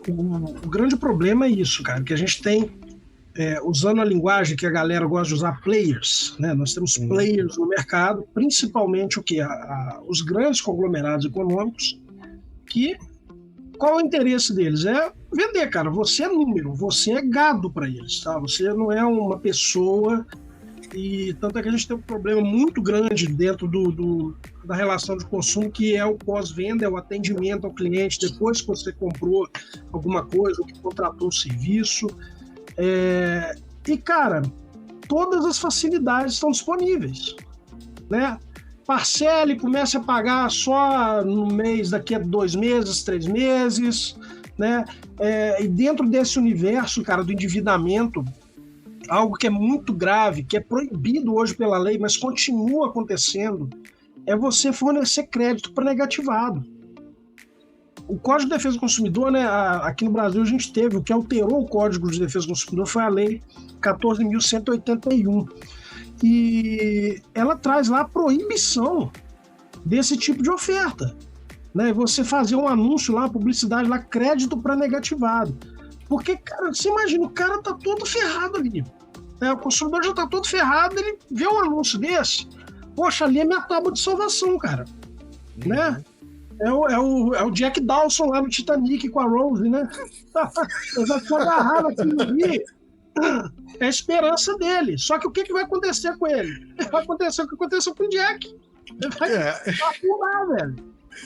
o grande problema é isso, cara, que a gente tem, usando a linguagem que a galera gosta de usar, players, né? Nós temos players no mercado, principalmente o que? Os grandes conglomerados econômicos, que qual é o interesse deles? É vender, cara. Você é número, você é gado para eles, tá? Você não é uma pessoa. E tanto é que a gente tem um problema muito grande dentro da relação de consumo, que é o pós-venda, é o atendimento ao cliente depois que você comprou alguma coisa ou que contratou um serviço. E, cara, todas as facilidades estão disponíveis, né? Parcele, comece a pagar só no mês, daqui a 2 meses, 3 meses, né? E dentro desse universo, cara, do endividamento, algo que é muito grave, que é proibido hoje pela lei, mas continua acontecendo, é você fornecer crédito para negativado. O Código de Defesa do Consumidor, né, aqui no Brasil a gente teve, o que alterou o Código de Defesa do Consumidor foi a Lei 14.181. E ela traz lá a proibição desse tipo de oferta, né? Você fazer um anúncio lá, publicidade lá, crédito para negativado. Porque, cara, você imagina, o cara tá todo ferrado ali, né? O consumidor já tá todo ferrado, ele vê um anúncio desse, poxa, ali é minha tábua de salvação, cara, né? É o Jack Dawson lá no Titanic com a Rose, né? Eu já tô agarrado aqui no Rio. É a esperança dele. Só que o que vai acontecer com ele? Vai acontecer o que aconteceu com o Jack. Ele vai afundar, velho.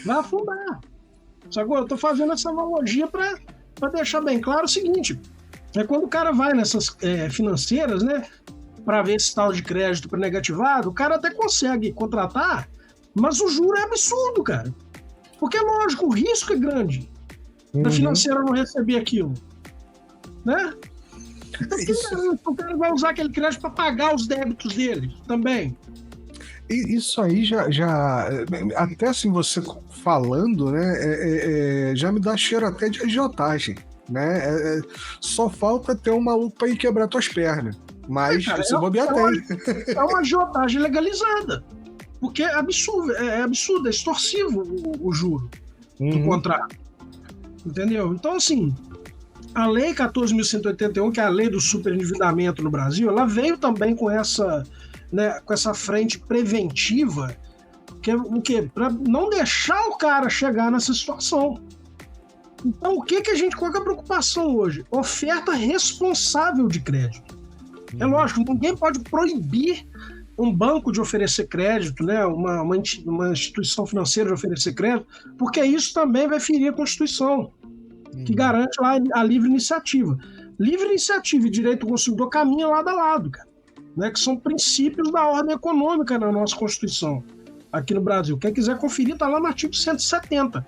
Vai afundar. Só que eu tô fazendo essa analogia para deixar bem claro o seguinte: quando o cara vai nessas financeiras, né, para ver esse tal de crédito para negativado, o cara até consegue contratar, mas o juro é absurdo, cara. Porque é lógico, o risco é grande da financeira não receber aquilo, né? Então, o cara vai usar aquele crédito para pagar os débitos dele também. Isso aí já até assim, você falando, né, já me dá cheiro até de agiotagem, né? Só falta ter um maluco para ir quebrar tuas pernas, mas cara, você bobear tem. É uma agiotagem legalizada, porque é absurdo, é extorsivo o juro do contrato, entendeu? Então, assim, a Lei 14.181, que é a lei do superendividamento no Brasil, ela veio também com essa, né, com essa frente preventiva, que é o quê? Para não deixar o cara chegar nessa situação. Então, qual que é a preocupação hoje? Oferta responsável de crédito. É lógico, ninguém pode proibir um banco de oferecer crédito, né, uma instituição financeira de oferecer crédito, porque isso também vai ferir a Constituição, que garante lá a livre iniciativa. Livre iniciativa e direito do consumidor caminham lado a lado, cara, né, que são princípios da ordem econômica na nossa Constituição, aqui no Brasil. Quem quiser conferir, está lá no artigo 170.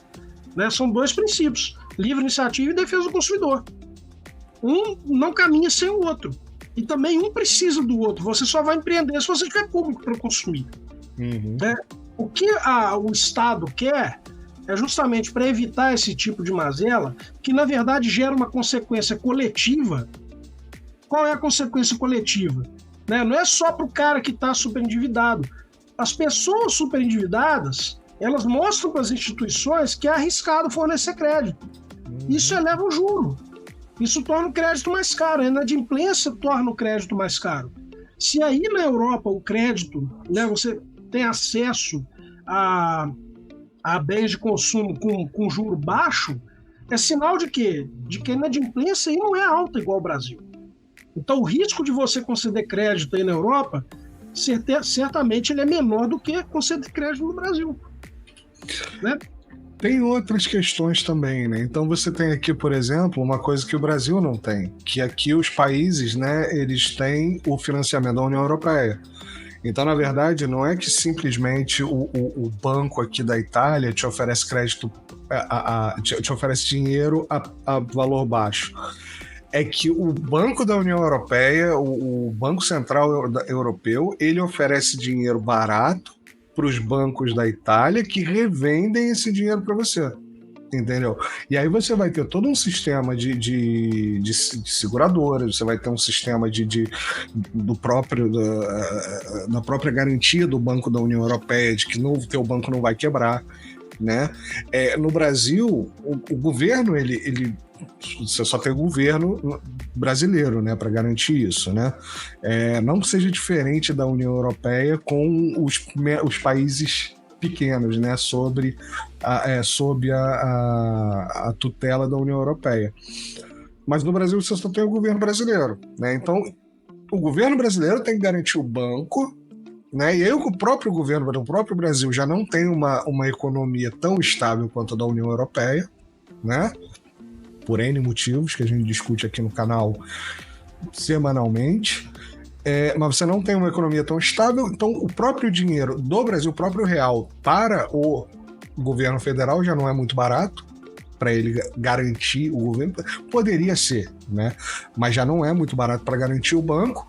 Né, são 2 princípios, livre iniciativa e defesa do consumidor. Um não caminha sem o outro. E também um precisa do outro. Você só vai empreender se você tiver público para consumir. Né? O que o Estado quer é justamente para evitar esse tipo de mazela, que na verdade gera uma consequência coletiva. Qual é a consequência coletiva? Né? Não é só para o cara que está superendividado. As pessoas superendividadas, elas mostram para as instituições que é arriscado fornecer crédito. Isso eleva o juro. Isso torna o crédito mais caro. A inadimplência torna o crédito mais caro. Se aí na Europa o crédito, né, você tem acesso a bens de consumo com juro baixo, é sinal de quê? De que a inadimplência aí não é alta igual ao Brasil. Então o risco de você conceder crédito aí na Europa, certamente ele é menor do que conceder crédito no Brasil. Né? Tem outras questões também, né? Então você tem aqui, por exemplo, uma coisa que o Brasil não tem, que aqui os países, né, eles têm o financiamento da União Europeia. Então, na verdade, não é que simplesmente o banco aqui da Itália te oferece crédito, te oferece dinheiro a valor baixo. É que o Banco da União Europeia, o Banco Central Europeu, ele oferece dinheiro barato para os bancos da Itália que revendem esse dinheiro para você, entendeu? E aí você vai ter todo um sistema de seguradoras, você vai ter um sistema da própria garantia do Banco da União Europeia de que o teu banco não vai quebrar. né? No Brasil, o governo, você só tem o governo brasileiro, né, para garantir isso, né? Não seja diferente da União Europeia com os países pequenos, né, sob a tutela da União Europeia. Mas no Brasil você só tem o governo brasileiro, né? Então, o governo brasileiro tem que garantir o banco, né? E aí o próprio governo, o próprio Brasil já não tem uma economia tão estável quanto a da União Europeia, né? Por N motivos que a gente discute aqui no canal semanalmente. Mas você não tem uma economia tão estável, então o próprio dinheiro do Brasil, o próprio real, para o governo federal já não é muito barato, para ele garantir o governo. Poderia ser, né? Mas já não é muito barato para garantir o banco.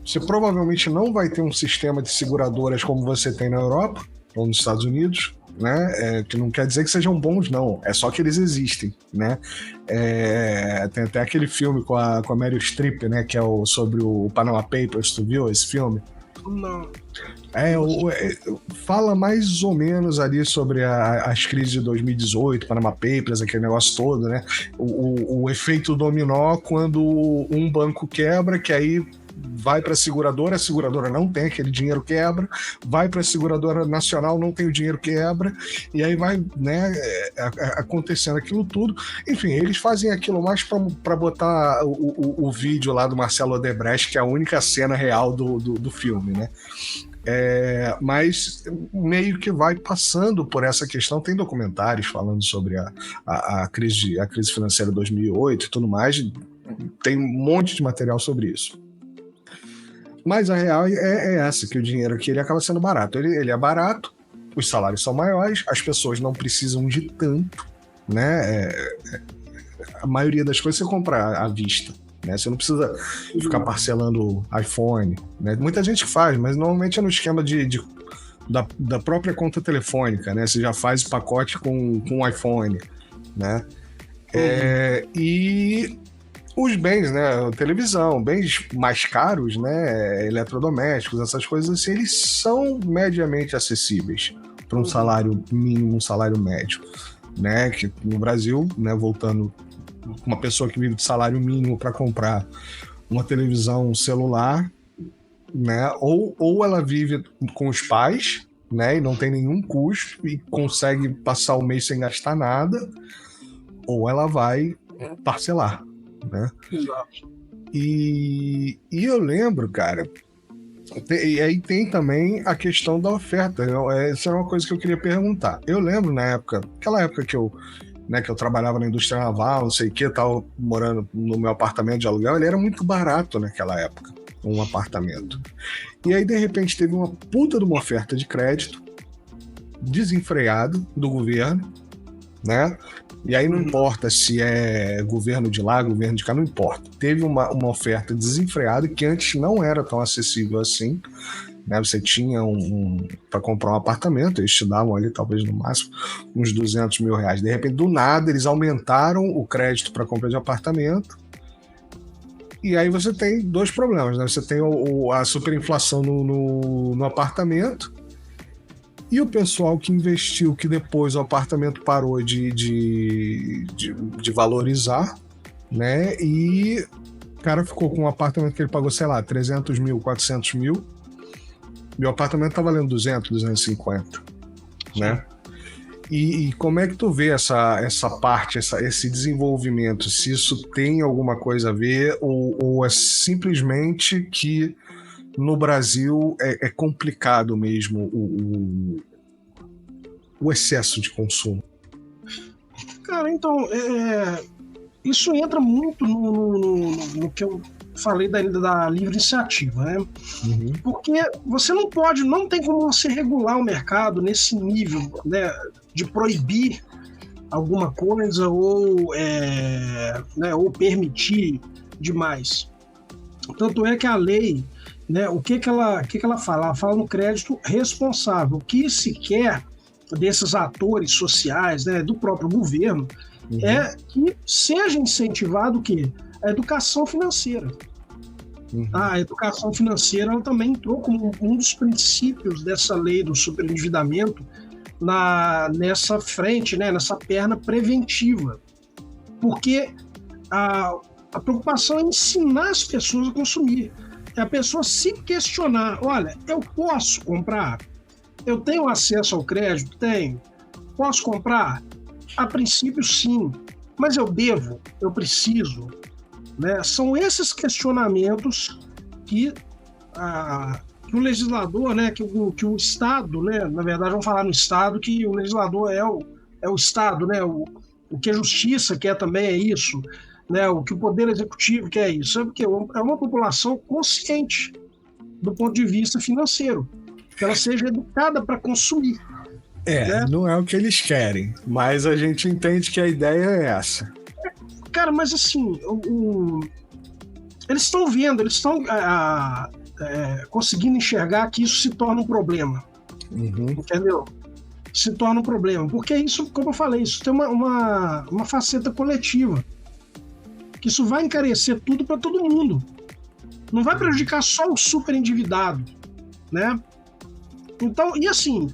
Você provavelmente não vai ter um sistema de seguradoras como você tem na Europa ou nos Estados Unidos, né? Que não quer dizer que sejam bons, não. É só que eles existem, né? Tem até aquele filme com a Meryl Streep, né? Que é sobre o Panama Papers. Tu viu esse filme? Não. Fala mais ou menos ali sobre as crises de 2018, Panama Papers, aquele negócio todo, né? O efeito dominó quando um banco quebra, que aí vai para a seguradora não tem aquele dinheiro, quebra, vai para a seguradora nacional, não tem o dinheiro, quebra, e aí vai, né, acontecendo aquilo tudo. Enfim, eles fazem aquilo mais para botar o vídeo lá do Marcelo Odebrecht, que é a única cena real do filme, né? Mas meio que vai passando por essa questão. Tem documentários falando sobre a crise financeira de 2008 e tudo mais, tem um monte de material sobre isso. Mas a real é essa, que o dinheiro aqui ele acaba sendo barato. Ele é barato, os salários são maiores, as pessoas não precisam de tanto, né? A maioria das coisas você compra à vista, né? Você não precisa ficar parcelando iPhone, né? Muita gente faz, mas normalmente é no esquema da própria conta telefônica, né? Você já faz o pacote com iPhone, né? E os bens, né, televisão, bens mais caros, né, eletrodomésticos, essas coisas assim, eles são mediamente acessíveis para um salário mínimo, um salário médio, né, que no Brasil, né, voltando, uma pessoa que vive de salário mínimo para comprar uma televisão, um celular, né, ou ela vive com os pais, né, e não tem nenhum custo e consegue passar o mês sem gastar nada, ou ela vai parcelar, né? Exato. E eu lembro, cara, e aí tem também a questão da oferta. Essa é uma coisa que eu queria perguntar. Eu lembro aquela época que eu trabalhava na indústria naval, não sei o que, tava morando no meu apartamento de aluguel, ele era muito barato naquela época, um apartamento. E aí, de repente, teve uma puta de uma oferta de crédito desenfreado do governo, né? E aí não importa se é governo de lá, governo de cá, não importa. Teve uma oferta desenfreada que antes não era tão acessível assim, né? Você tinha para comprar um apartamento, eles te davam ali talvez no máximo uns 200 mil reais. De repente, do nada, eles aumentaram o crédito para compra de apartamento. E aí você tem dois problemas, né? Você tem a superinflação no apartamento, e o pessoal que investiu, que depois o apartamento parou de valorizar, né? E o cara ficou com um apartamento que ele pagou, sei lá, 300 mil, 400 mil, e o apartamento tá valendo 200, 250, né? E como é que tu vê essa parte, esse desenvolvimento? Se isso tem alguma coisa a ver, ou é simplesmente que no Brasil é complicado mesmo o excesso de consumo? Cara, então, isso entra muito no que eu falei da livre iniciativa, né? Uhum. Porque você não tem como você regular o mercado nesse nível, né, de proibir alguma coisa ou permitir demais. Tanto é que a lei, né, o que ela fala? Ela fala no crédito responsável. O que se quer desses atores sociais, né, do próprio governo, é que seja incentivado o quê? A educação financeira. A educação financeira ela também entrou como um dos princípios dessa lei do superendividamento, nessa frente, né, nessa perna preventiva. Porque a preocupação é ensinar as pessoas a consumir. É a pessoa se questionar, olha, eu posso comprar? Eu tenho acesso ao crédito? Tenho. Posso comprar? A princípio, sim. Mas eu devo? Eu preciso? Né? São esses questionamentos que o legislador, né, que o Estado, né, na verdade vamos falar no Estado, que o legislador é o Estado, né, o que a Justiça quer também é isso, né, o que o Poder Executivo quer é isso, porque é uma população consciente do ponto de vista financeiro, que ela seja educada para consumir. Né? Não é o que eles querem, mas a gente entende que a ideia é essa. Cara, mas assim, eles estão vendo, eles estão conseguindo enxergar que isso se torna um problema. Uhum. Entendeu? Se torna um problema. Porque isso, como eu falei, isso tem uma faceta coletiva. Que isso vai encarecer tudo para todo mundo. Não vai prejudicar só o super endividado. Né? Então, e assim,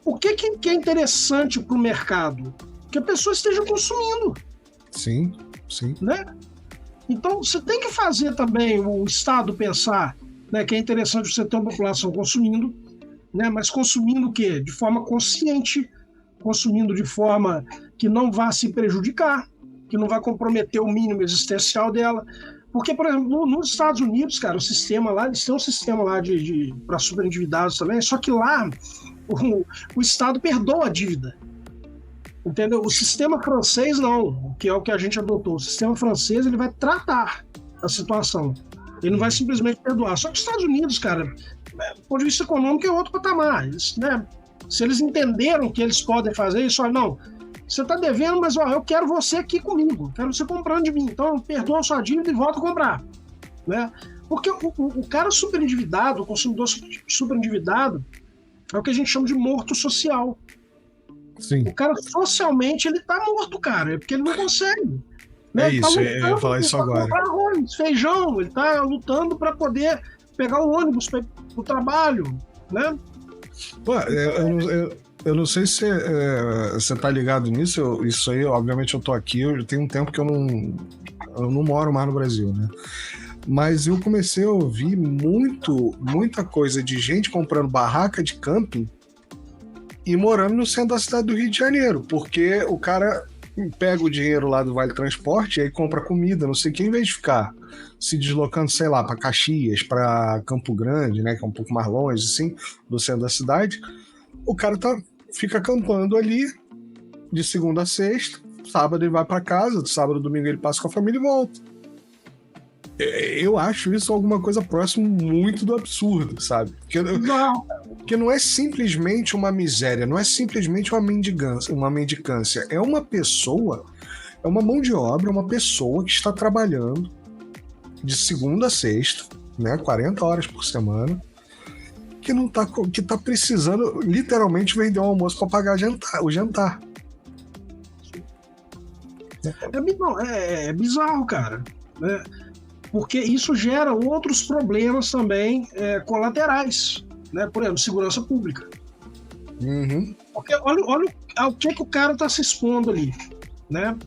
o que é interessante para o mercado? Que a pessoa esteja consumindo. Sim, sim. Né? Então, você tem que fazer também o Estado pensar, né, que é interessante você ter uma população consumindo, né, mas consumindo o quê? De forma consciente, consumindo de forma que não vá se prejudicar, que não vai comprometer o mínimo existencial dela. Porque, por exemplo, nos Estados Unidos, cara, o sistema lá, eles têm um sistema lá para superendividados também, só que lá o Estado perdoa a dívida. Entendeu? O sistema francês não, que é o que a gente adotou. O sistema francês, ele vai tratar a situação. Ele não vai simplesmente perdoar. Só que os Estados Unidos, cara, do ponto de vista econômico, é outro patamar. Eles, né, se eles entenderam que eles podem fazer isso, olha, não, você está devendo, mas ó, eu quero você aqui comigo, quero você comprando de mim. Então, perdoa a sua dívida e volta a comprar. Né? Porque o cara super endividado, o consumidor super endividado, é o que a gente chama de morto social. Sim. O cara, socialmente, ele tá morto, cara, porque ele não consegue. Né? É isso, eu ia falar isso agora. Comprar arroz, feijão, ele tá lutando para poder pegar o ônibus para ir pro trabalho, né? Pô, eu não sei se você tá ligado nisso, isso aí, obviamente eu tô aqui, eu tenho um tempo que eu não moro mais no Brasil, né? Mas eu comecei a ouvir muita coisa de gente comprando barraca de camping e morando no centro da cidade do Rio de Janeiro, porque o cara pega o dinheiro lá do Vale Transporte e aí compra comida, não sei o que, em vez de ficar se deslocando, sei lá, para Caxias, para Campo Grande, né, que é um pouco mais longe, assim, do centro da cidade, o cara fica acampando ali de segunda a sexta, sábado ele vai para casa, sábado, domingo ele passa com a família e volta. Eu acho isso alguma coisa próximo muito do absurdo, sabe? Porque não é simplesmente uma miséria, não é simplesmente uma mendicância. É uma pessoa, é uma mão de obra, uma pessoa que está trabalhando de segunda a sexta, né, 40 horas por semana, que tá precisando literalmente vender um almoço para pagar o jantar. É bizarro, cara. Né? Porque isso gera outros problemas também colaterais, né? Por exemplo, segurança pública. Uhum. Porque olha o que o cara está se expondo ali, né?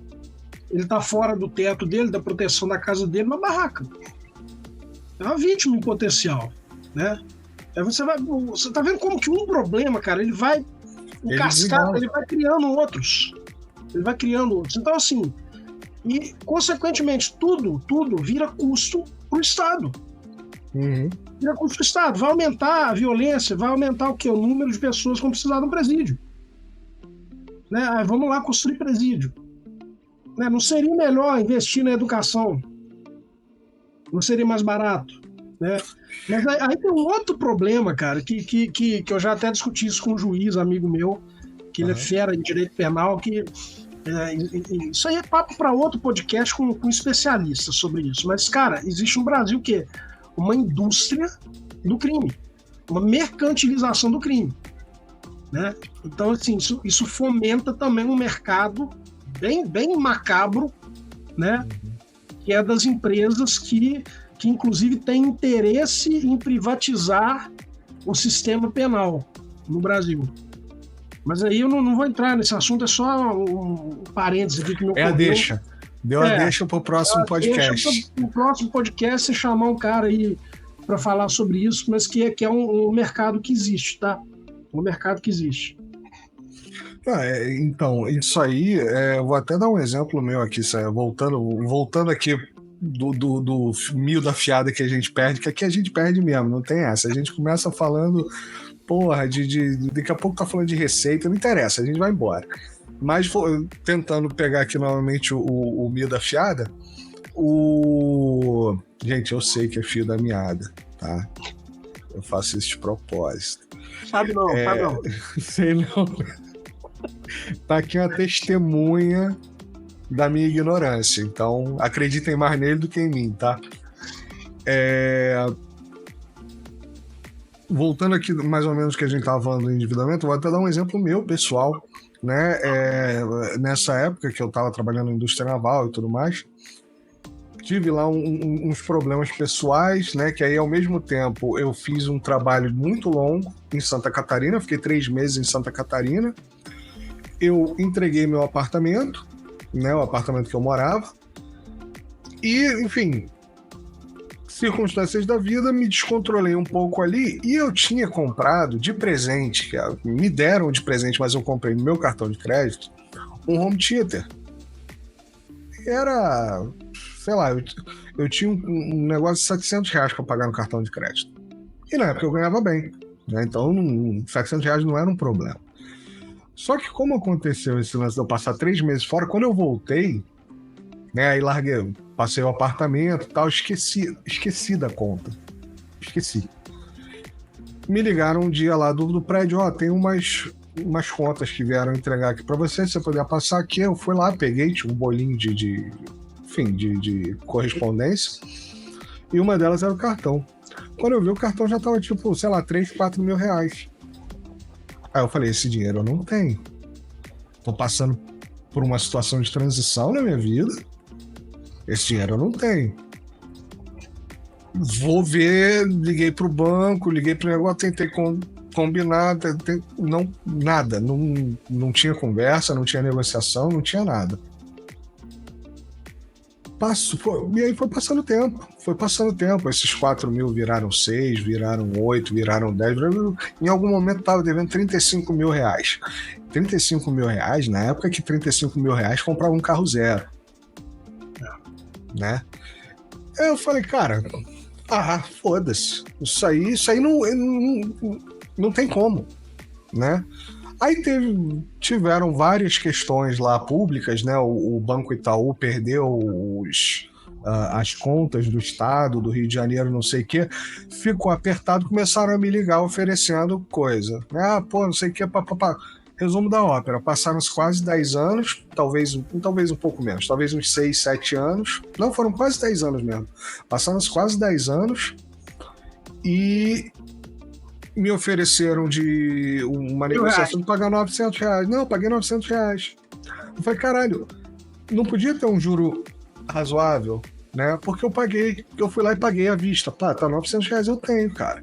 Ele está fora do teto dele, da proteção da casa dele, na barraca. É uma vítima em potencial, né? Aí você tá vendo como que um problema, cara, ele vai cascata, ele vai criando outros. Então, assim, e, consequentemente, tudo vira custo para o Estado. Uhum. Vira custo para o Estado. Vai aumentar a violência, vai aumentar o quê? O número de pessoas que vão precisar de um presídio. Né? Aí vamos lá construir presídio. Né? Não seria melhor investir na educação? Não seria mais barato? Né? Mas aí tem um outro problema, cara, que eu já até discuti isso com um juiz, amigo meu, que ele é fera em direito penal, que isso aí é papo para outro podcast com especialistas sobre isso. Mas, cara, existe no Brasil o quê? Uma indústria do crime, uma mercantilização do crime. Né? Então, assim, isso fomenta também um mercado bem macabro, né? Que é das empresas que inclusive têm interesse em privatizar o sistema penal no Brasil. Mas aí eu não vou entrar nesse assunto, é só um parênteses aqui que me ocorreu. É a deixa. Deu a deixa pro próximo podcast. Deixa pro próximo podcast você chamar um cara aí para falar sobre isso, mas que é um mercado que existe, tá? Um mercado que existe. Então, isso aí, eu vou até dar um exemplo meu aqui, voltando aqui do mil da fiada que a gente perde, que aqui a gente perde mesmo, não tem essa. A gente começa falando, porra, daqui a pouco tá falando de receita, não interessa, a gente vai embora. Mas tentando pegar aqui novamente o mil da fiada, gente, eu sei que é fio da meada, tá? Eu faço isso de propósito. Sabe não. Sei não. Tá aqui uma testemunha da minha ignorância, então acreditem mais nele do que em mim, tá? Voltando aqui mais ou menos que a gente tava falando do endividamento, vou até dar um exemplo meu, pessoal, né? Nessa época que eu tava trabalhando na indústria naval e tudo mais, tive lá uns problemas pessoais, né? Que aí, ao mesmo tempo, eu fiz um trabalho muito longo em Santa Catarina, fiquei 3 meses em Santa Catarina, eu entreguei meu apartamento, né? O apartamento que eu morava, e, enfim, circunstâncias da vida, me descontrolei um pouco ali, e eu tinha comprado de presente, que me deram de presente, mas eu comprei no meu cartão de crédito, um home theater. Era, sei lá, eu tinha um negócio de R$700 para pagar no cartão de crédito. E na época eu ganhava bem, né? Então R$700 não era um problema. Só que como aconteceu esse lance de eu passar 3 meses fora, quando eu voltei, né, aí larguei, passei o apartamento e tal, esqueci da conta. Esqueci. Me ligaram um dia lá do prédio, tem umas contas que vieram entregar aqui para você poder passar aqui. Eu fui lá, peguei, tinha um bolinho de correspondência, e uma delas era o cartão. Quando eu vi, o cartão já tava tipo, sei lá, 3, 4 mil reais. Aí eu falei, esse dinheiro eu não tenho. Tô passando por uma situação de transição na minha vida. Esse dinheiro eu não tenho. Vou ver, liguei pro banco, liguei pro negócio, tentei combinar, nada. Não tinha conversa, não tinha negociação, não tinha nada. E aí foi passando tempo. Esses 4 mil viraram 6, viraram 8, viraram 10. Em algum momento estava devendo 35 mil reais. 35 mil reais, na época que 35 mil reais comprava um carro zero. Né? Eu falei, cara, foda-se. Isso aí não tem como, né? Aí tiveram várias questões lá públicas, né? O Banco Itaú perdeu as contas do estado, do Rio de Janeiro, não sei o quê. Ficou apertado, começaram a me ligar oferecendo coisa. Não sei o quê, papapá. Resumo da ópera, passaram-se quase 10 anos, talvez um pouco menos, talvez uns 6, 7 anos. Não, foram quase 10 anos mesmo. Passaram-se quase 10 anos e me ofereceram de uma negociação de pagar R$900. Não, eu paguei R$900. Eu falei, caralho, não podia ter um juro razoável, né? Porque eu fui lá e paguei à vista. Tá R$900 eu tenho, cara.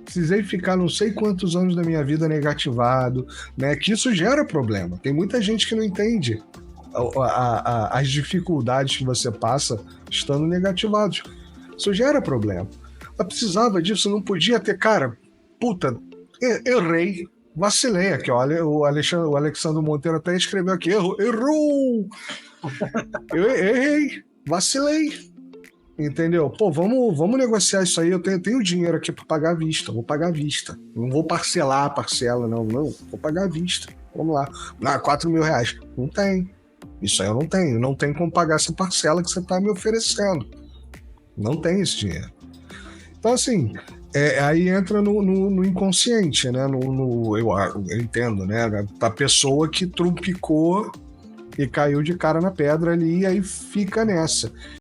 Precisei ficar não sei quantos anos da minha vida negativado, né? Que isso gera problema. Tem muita gente que não entende as dificuldades que você passa estando negativado. Isso gera problema. Eu precisava disso, não podia ter, cara, errei, vacilei aqui, olha, o Alexandre Monteiro até escreveu aqui, errou! Eu errei, vacilei. Entendeu? Vamos negociar isso aí. Eu tenho dinheiro aqui para pagar à vista. Vou pagar à vista. Não vou parcelar a parcela, não. Vou pagar à vista. Vamos lá. 4 mil reais. Não tem. Isso aí eu não tenho. Não tem como pagar essa parcela que você está me oferecendo. Não tem esse dinheiro. Então, assim, aí entra no inconsciente, né? Eu entendo, né? A pessoa que trumpicou e caiu de cara na pedra ali, e aí fica nessa.